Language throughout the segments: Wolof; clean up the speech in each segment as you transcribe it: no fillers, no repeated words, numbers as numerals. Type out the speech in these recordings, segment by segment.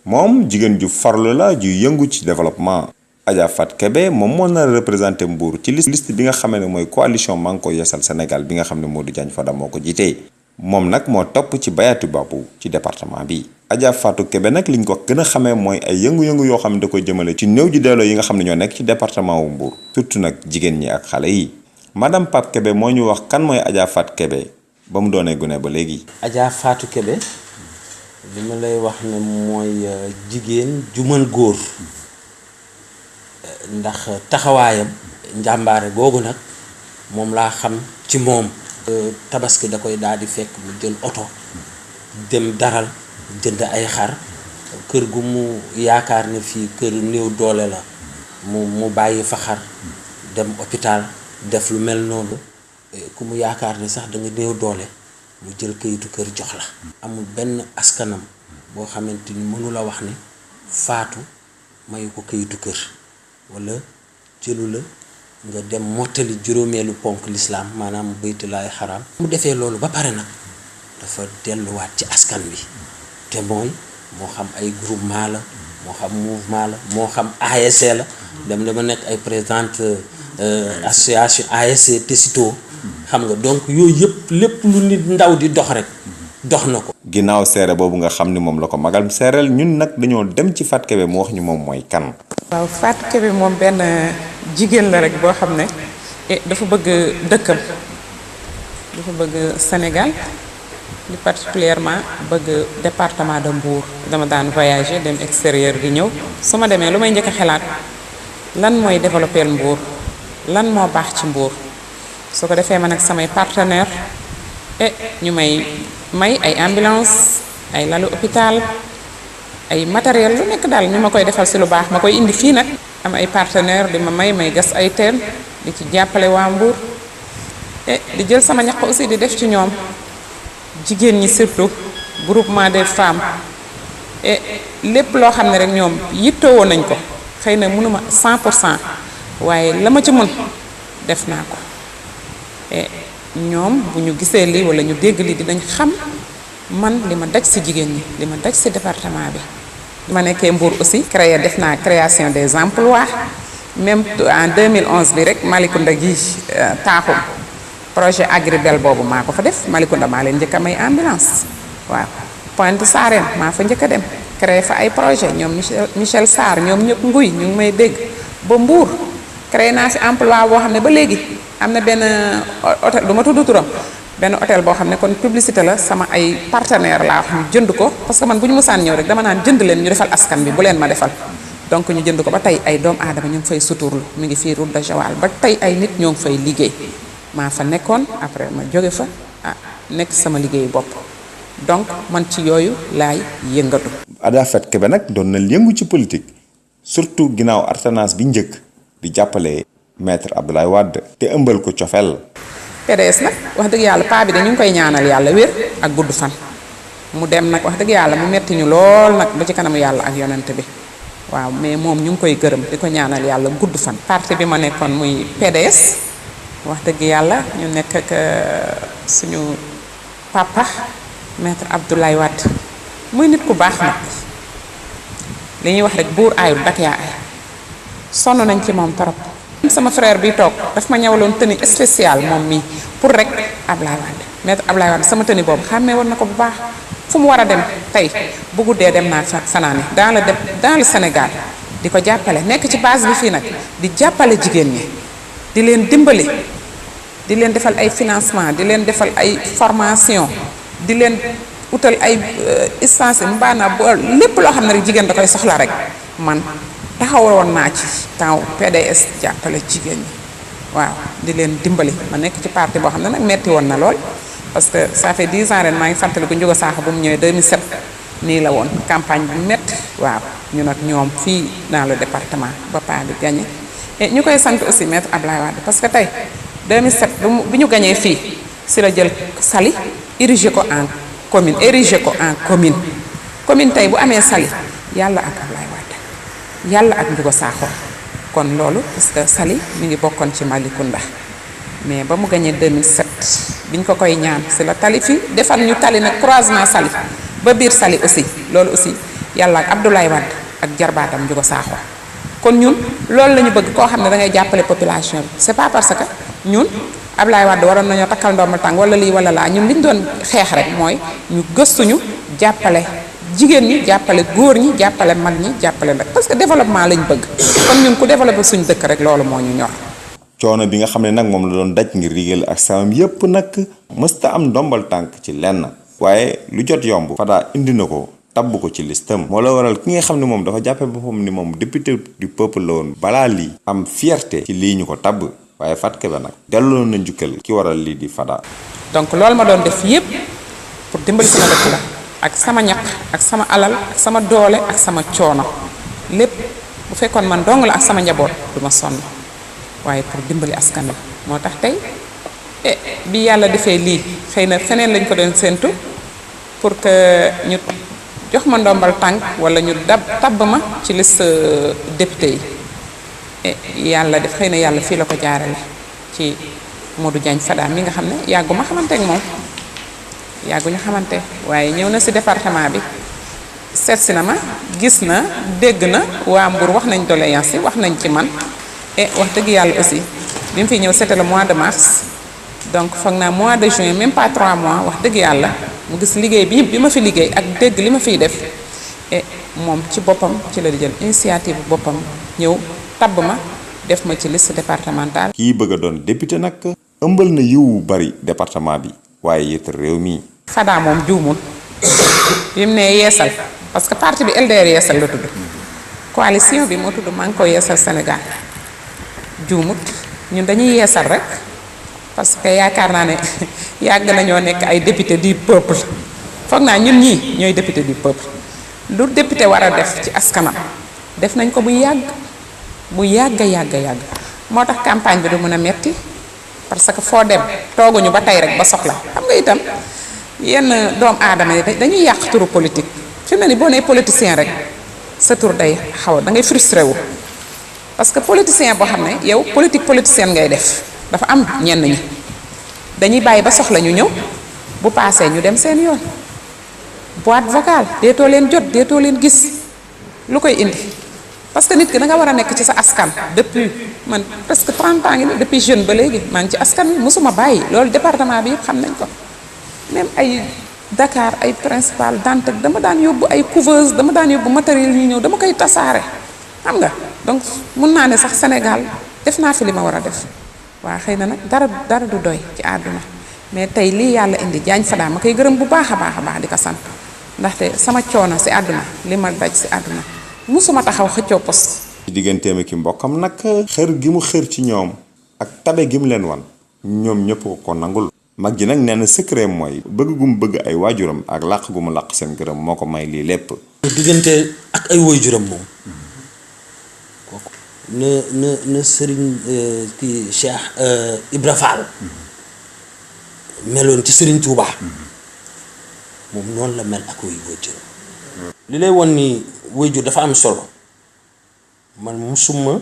moom jigéen ju farlu la ju yëngu ci développement. Adja Fatou Kébé moom moo nar a représenté Mbour ci liste bi nga xamee ne mooy coalition Manko Yeesal Sénégal bi nga xam ne Modou Diagne Fada moo ko jiitee moom nag moo topp ci Bayatu Babou ci département bi. Adja Fatou Kébé nag liñ ko gën a xamee mooy ay yëngu-yëngu yoo xam ne da koy jëmale ci néew ji doole yi nga xam ne ñoo nekk ci département wu Mbour surtout nag jigéen ñi ak xale yi. madame Pape Kébé moo ñu wax kan mooy Adja Fatou Kébé ba mu doonee gune ba léegi. Adja Fatou Kébé li ma lay wax ne mooy jigéen ju mën góor ndax taxawaayam njàmbaare googu nag moom laa xam ci moom. tabaski da koy daal di fekk mu jël oto dem daral jënd ay xar kër gu mu yaakaar ne fii kër néew doole la mu bàyyi fa xar dem hôpital def lu mel noonu ku mu yaakaar ne sax da nga néew doole mu jël kayitu kër jox la. amul benn askanam boo xamante ni mënu la wax ne faatu mayu ko kayitu kër wala jëlu la nga dem mottali juróomeelu ponk lislaam maanaam baytulaay xaraam. mu defee loolu ba pare nag dafa delluwaat ci askan wi te mooy moo xam ay groupement la moo xam mouvement la moo xam ASC la dama nekk ay présidente association ASC Tessito xam nga donc yooyu yëpp lépp lu nit ndaw di dox rek dox na ko. ginnaaw seere boobu nga xam ni moom la ko magal seereel ñun nag dañoo dem ci Fatou Kébé mu wax ñu moom mooy kan. waaw Fatou Kébé moom benn jigéen la rek boo xam ne dafa bëgg dëkkam dafa bëgg Sénégal plus particulièrement bëgg département de Mbour. dama daan voyager dem extérieur di ñëw su ma demee lu may njëkk a xalaat lan mooy développer Mbour lan moo baax ci Mbour su ko defee man ak samay partenaire ñu may ay ambulance ay lalu hôpital ay matériel lu nekk daal ñu ma koy defal si lu baax ma koy indi fii nag am ay partenaire di ma may gas ay teen di ci jàppale waa Mbour di jël sama ñaq aussi di def ci ñoom jigéen ñi surtout groupement des femmes lépp loo xam ne rek ñoom yittewoo nañ ko xëy na mënuma 100% waaye la ma ci mën def naa ko ñoom bu ñu gisee lii wala ñu dégg lii dinañ xam man li ma daj ci jigéen ñi li ma daj ci département bi. ma nekkee Mbour aussi def naa création des emplois même en 2011 bi rek Malicounda gi taaxum projet Agribel boobu maa ko fa def Malicounda maa leen njëkk a may ambulance waaw Pointe Sarène maa fa njëkk a dem créé fa ay projet ñoom Michel Sarr ñoom ñëpp nguy ñu ngi may dégg ba Mbour créé naa fi emploi boo xam ne ba léegi am na benn hôtel du ma tudd turam benn hôtel boo xam ne kon publicité la sama ay partenaire laa wax ñu jënd ko parce que man bu ñu musaan ñëw rek dama naan jënd leen ñu defal askan bi bu leen ma defal donc ñu jënd ko ba tey ay doomu aadama ñu ngi fay suturlu mu ngi fii route de Joal ba tey ay nit ñoo ngi fay liggéey maa fa nekkoon après ma jóge fa nekk sama liggéeyu bopp donc man ci yooyu laay yëngatu. Adja Fatou Kébé nag doon na yëngu ci politique surtout ginnaaw alternance bi njëkk di jàppale maître Abdoulaye Wade te ëmbal ko cofeel. PDS nag wax dëgg yàlla paa bi dañu ngi koy ñaanal yàlla wér ak gudd fan mu dem nag wax dëgg yàlla mu metti ñu lool nag ba ci kanamu yàlla ak yonent bi waaw mais moom ñu ngi koy gërëm di ko ñaanal yàlla gudd fan. parti bi ma nekkoon muy PDS wax dëgg yàlla ñu nekk ak suñu papa maître Abdoulaye Wade muy nit ku baax nag li ñuy wax rek buur aayul dak yaa ay sonn nañ ci moom trop. sama frère bi toog daf ma ñawaloon tenue spéciale moom mii pour rek Ablaye Wade maître Ablaye Wade sama tenue boobu xàmmee woon na ko bu baax fu mu war a dem tey bu guddee dem naa fanaane dans le Sénégal di ko jàppale nekk ci base bi fii nag di jàppale jigéen ñi di leen dimbali di leen defal ay financement di leen defal ay formation di leen utal ay instance mbaana bo lépp loo xam ne rek jigéen da koy soxla rek man taxawoon naa ci temps PDS jàppale jigéen ñi waaw di leen dimbali ma nekk ci parti boo xam ne nag metti woon na lool parce que ça fait 10 ans ren maa ngi fàttaliku Ndiouga Sakho bu mu ñëwee 2007 nii la woon campagne bu metti waaw ñu nag ñoom fii dans le département ba paa bi gagné et ñu koy sant aussi maître Ablaye Wade parce que tey 2007 bi ñu gagné fii si la jël Saly érigé ko en commune tey bu amee Saly yàlla ak Ablaye Wade yàlla ak Ndiouga Sakho kon loolu parce que Saly mi ngi bokkoon ci Malicounda mais ba mu gagné 2007 biñ ko koy ñaan si la tali fi defar ñu tali nag croisement Saly ba biir Saly aussi loolu aussi yàlla ak Abdoulaye Wade ak jarbaatam Ndiouga Sakho kon ñun loolu la ñu bëgg koo xam ne da ngay jàppale population bi c'est pas parce que ñun Abdoulaye Wade waroon nañoo takkal ndombal tàng wala lii wala laa ñun li ñu doon xeex rek mooy ñu gëstuñu jàppale jigéen ñi jàppale góor ñi jàppale mag ñi jàppale nag parce que développement lañ bëgg kon ñun ku développé suñu dëkk rek loolu moo ñu ñor. coono bi nga xam ne nag moom la doon daj ngir liggéeyal ak samam yépp nag mësta am ndombal tànk ci lenn waaye lu jot yomb Fada indi na ko tabb ko ci listam moo la waral ki nga xam ne moom dafa jàppe boppam ni moom député du peuple la woon balaa lii am fierté ci lii ñu ko tabb waaye Fatou Kébé nag delloo na njukkal ki waral lii di Fada. donc loolu ma doon def yépp pour dimbali sama dëkk la ak sama ñaq ak sama alal ak sama doole ak sama coono lépp bu fekkoon man dong la ak sama njaboot du ma sonn waaye pour dimbali askan wi moo tax tey bi yàlla defee lii xëy na feneen lañ ko doon séentu pour que ñu jox ma ndombal tànk wala ñu tabb ma ci liste député yi yàlla def xëy na yàlla fii la ko jaarale ci Modou Diagne Fada mi nga xam ne yàgguma xamante ak moom yàgguñu xamante waaye ñëw na ci département bi seet si na ma gis na dégg na waa Mbour wax nañ doléance yi wax nañ ci man wax dëgg yàlla aussi bi mu fi ñëw c'était le mois de mars donc foog naa mois de juin même pas 3 mois wax dëgg yàlla mu gis liggéey bi ma fi liggéey ak dégg li ma fiy def moom ci boppam ci la di jël initiative boppam ñëw tabb ma def ma ci liste départementale. kii bëgg a doon député nag ëmbal na yiwu bari département bi waaye it réew mi. Fada moom juumul bi mu ne yeesal parce que parti bi LDR yeesal la tudd coalition bi moo tudd maa ngi koy yeesal Sénégal juumut ñun dañuy yeesal rek parce que yaakaar naa ne yàgg nañoo nekk ay député du peuple foog naa ñun ñii ñooy député du peuple lu député war a def ci askanam def nañ ko bu yàgg moo tax campagne bi du mën a metti parce que foo dem tooguñu ba tey rek ba soxla xam nga itam yenn doomu aadama yi dañuy yàq turu politique fi mu ne ni boo nee politicien rek sa tur day xaw da ngay frustré wu parce que politicien boo xam ne yow politicien ngay def dafa am ñenn ñi dañuy bàyyi ba soxla ñu ñëw bu paasee ñu dem seen yoon boîte vocale deetoo leen jot deetoo leen gis lu koy indi parce que nit ki da nga war a nekk ci sa askan depuis man presque 30 ans ngi nii depuis jeune ba léegi maa ngi ci askan wi mosuma bàyyi loolu département bi yëpp xam nañ ko même ay Dakar ay principal Dantec dama daan yóbbu ay couveuse dama daan yóbbu matériel yu ñëw dama koy tasaare xam nga donc mun naa ne sax Sénégal def naa fi li ma war a def waaw xëy na nag dara du doy ci àdduna mais tey lii yàlla indi Diagne Fada ma koy gërëm bu baax a baax di ko sant ndaxte sama coono si àdduna li ma daj si àdduna musuma taxaw xëccoo pos. ci digganteem ak mbokkam nag xër gi mu xër ci ñoom ak tabe gi mu leen wan ñoom ñëpp ko nangul mag ji nag nee na secret mooy bëgg gu mu bëgg ay waajuram ak làq gu mu làq seen gërëm moo ko may lii lépp. diggante ak ay waajuram moom kooku na sëriñ kii Cheikh Ibra Fall meloon ci sëriñ Touba moom noonu la mel ak waajuram li lay won ni waajur dafa am solo man musuma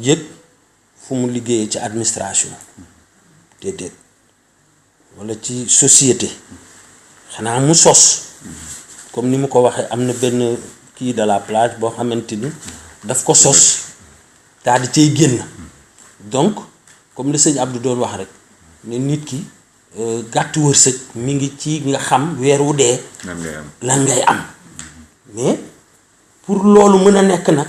yëg fu mu liggéeyee ci administration déedéet walla ci société xanaa mu sos comme ni mu ko waxee am na benn kii de la plage boo xamante ni daf ko sos daal di cay génn donc comme li sëñ Abdou doon wax rek ne nit ki gàtt wërsëg mi ngi ci nga xam weer wu dee lan ngay am mais pour loolu mën a nekk nag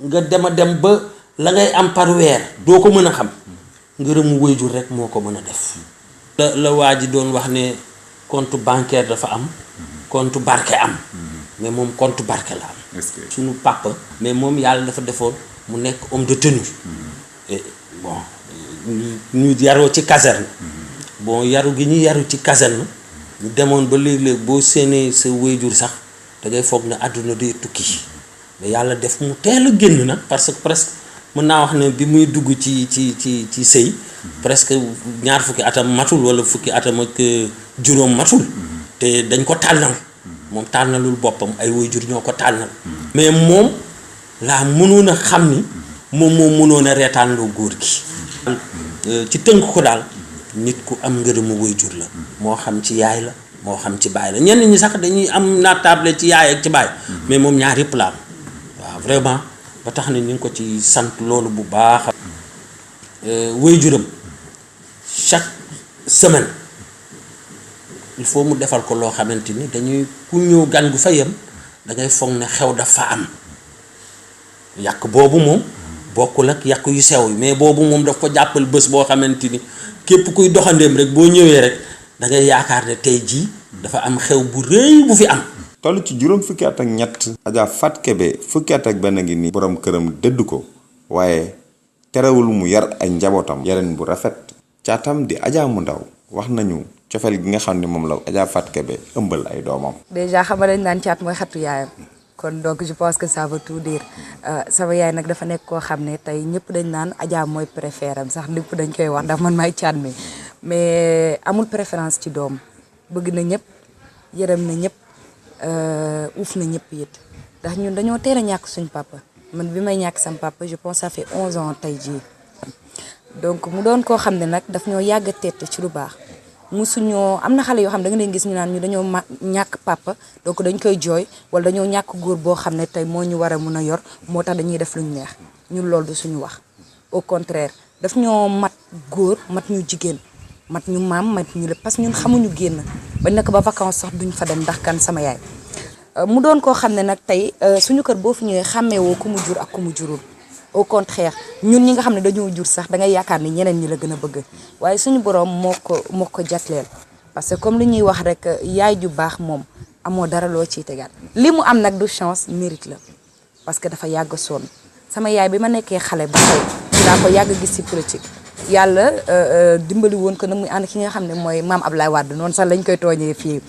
nga dem ba la ngay am par weer doo ko mën a xam ngërëmu waajur rek moo ko mën a def la waa ji doon wax ne compte bancaire dafa am compte barke am mais moom compte barke la am suñu papa mais moom yàlla dafa defoon mu nekk homme de tenue et bon ñu yaroo ci caserne bon yaru gi ñu yaru ci caserne ñu demoon ba léeg-léeg boo séenee sa waajur sax da ngay foog ne àdduna day tukki mais yàlla def mu teel a génn nag parce que presque mën naa wax ne bi muy dugg ci sëy presque ñaar fukki atam matul wala fukki atam ak juróom matul te dañ ko tànnal moom tànnalul boppam ay waajur ñoo ko tànnal mais moom laa mënoon a xam ni moom mënoon a reetaanloo góor gi ci tënk ko daal nit ku am ngërëmu waajur la moo xam ci yaay la moo xam ci baay la ñenn ñi sax dañuy am naatable ci yaay ak ci baay mais moom ñaar yëpp la am waaw vraiment ba tax na ñu ngi ko ci sant loolu bu baax. waajuram chaque semaine il faut mu defal ko loo xamante ni dañuy ku ñëw gan gu fa yem da ngay foog ne xew dafa am yàq boobu moom bokkul ak yàq yu sew mais boobu moom daf ko jàppal bés boo xamante ni képp kuy doxandeem rek boo ñëwee rek da ngay yaakaar ne tey jii dafa am xew bu rëy bu fi am. toll ci juróom fukki at ak ñett Adja Fatou Kébé fukki at ak benn ngi nii borom këram dëdd ko waaye terewul mu yar ay njabootam yareen bu rafet caatam di Adja mu ndaw wax nañu cofeel gi nga xam ne moom la Adja Fatou Kébé ëmbal ay doomam. déjà xam nga dañ naan caat mooy xattu yaayam kon donc je pense que ça veut tout dire sama yaay nag dafa nekk koo xam ne tey ñëpp dañ naan Adja mooy préféré am sax lépp dañ koy wax ndax man maay caat mi mais amul préférence ci doom bëgg na ñëpp yërëm na ñëpp uuf na ñëpp it ndax ñun dañoo teel a ñàkk suñ papa man bi may ñàkk sam papa je pense ça fait 11 ans tey jii donc mu doon koo xam ne nag daf ñoo yàgg a tette ci lu baax musuñoo am na xale yoo xam ne da nga leen gis ñu naan ñu dañoo ñàkk papa donc dañ koy jooy wala dañoo ñàkk góor boo xam ne tey moo ñu war a mun a yor moo tax dañuy def lu ñu neex ñun loolu du suñu wax au contraire daf ñoo mat góor mat ñu jigéen mat ñu maam mat ñu lépp parce que ñun xamuñu génn bañ na ko ba vacances sax duñ fa dem ndax kan sama yaay mu doon koo xam ne nag tey suñu kër boo fi ñëwee xàmmeewoo ku mu jur ak ku mu jurul au contraire ñun ñi nga xam ne dañoo jur sax da ngay yaakaar ni ñeneen ñi la gën a bëgg waaye suñu borom moo ko jagleel parce que comme li ñuy wax rek yaay ju baax moom amoo dara loo ciy tegaat li mu am nag du chance mérite la parce que dafa yàgg sonn sama yaay bi ma nekkee xale ba tey daa ko yàgg gis ci politique yàlla dimbali woon ko nag muy ànd ki nga xam ne mooy maam Abdoulaye Wade noonu sax lañ koy tooñee fii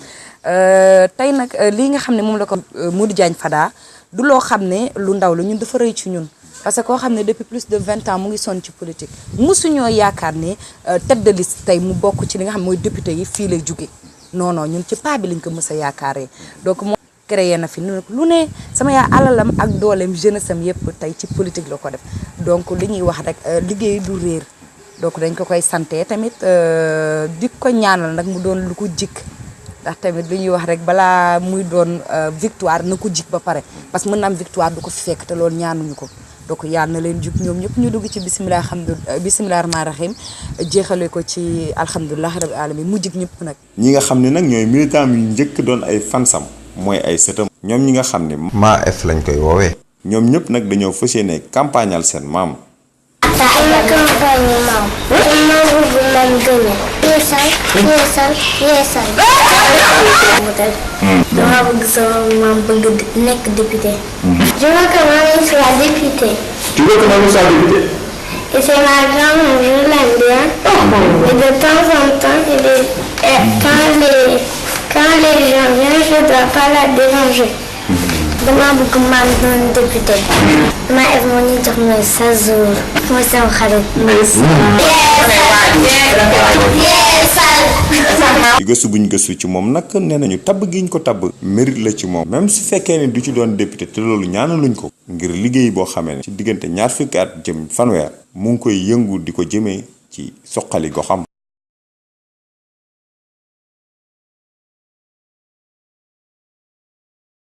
tey nag lii nga xam ne moom la ko Modou Diagne Fada du loo xam ne lu ndaw la ñun dafa rëy ci ñun parce que koo xam ne depuis plus de 20 ans mu ngi sonn ci politique musuñoo yaakaar ne tête de liste tey mu bokk ci li nga xam mooy député yi fii lay jóge non non ñun ci paa bi lañ ko mës a yaakaaree donc moom créé na fi lu ne sama yaa alalam ak dooleem jeunesse am yëpp tey ci politique la ko def donc li ñuy wax rek liggéey du réer donc dañ ko koy santé tamit di ko ñaanal nag mu doon lu ko jikk ndax tamit li ñuy wax rek balaa muy doon victoire na ko jik ba pare parce que mën na am victoire du ko fi fekk te loolu ñaanuñu ko donc yàlla na leen jug ñoom ñëpp ñu dugg ci bisimilah rahmaani rahim jeexale ko ci alhamdulilah rabbil alamin mu jig ñëpp nag. ñi nga xam ne nag ñooy militant yu njëkk doon ay fansam mooy ay sëtam. ñoom ñi nga xam ne maa F lañ koy woowee. ñoom ñëpp nag dañoo fas yéene campagnal seen maam. Sama campagne maam. maam bu man gënu. yeesal. dama bëgg sama maam bëgg nekk député. Je veux que maman soit députée. Tu veux que maman soit députée? Et c'est ma grand-mère, je l'aime bien. Et de temps en temps, quand les gens viennent, je ne dois pas la déranger. dama bëgg maam doon député. ma ef moo ñu jox mooy 16 jours. mooy sama xarit. ci gëstu buñ gëstu ci moom nag nee nañu tabb giñ ko tabb mérite la ci moom même su fekkee ne du ci doon député te loolu ñaanaluñ ko ngir liggéey boo xamee ne ci diggante ñaar fukki at jëm fanweer mu ngi koy yëngu di ko jëmee ci soqali goxam.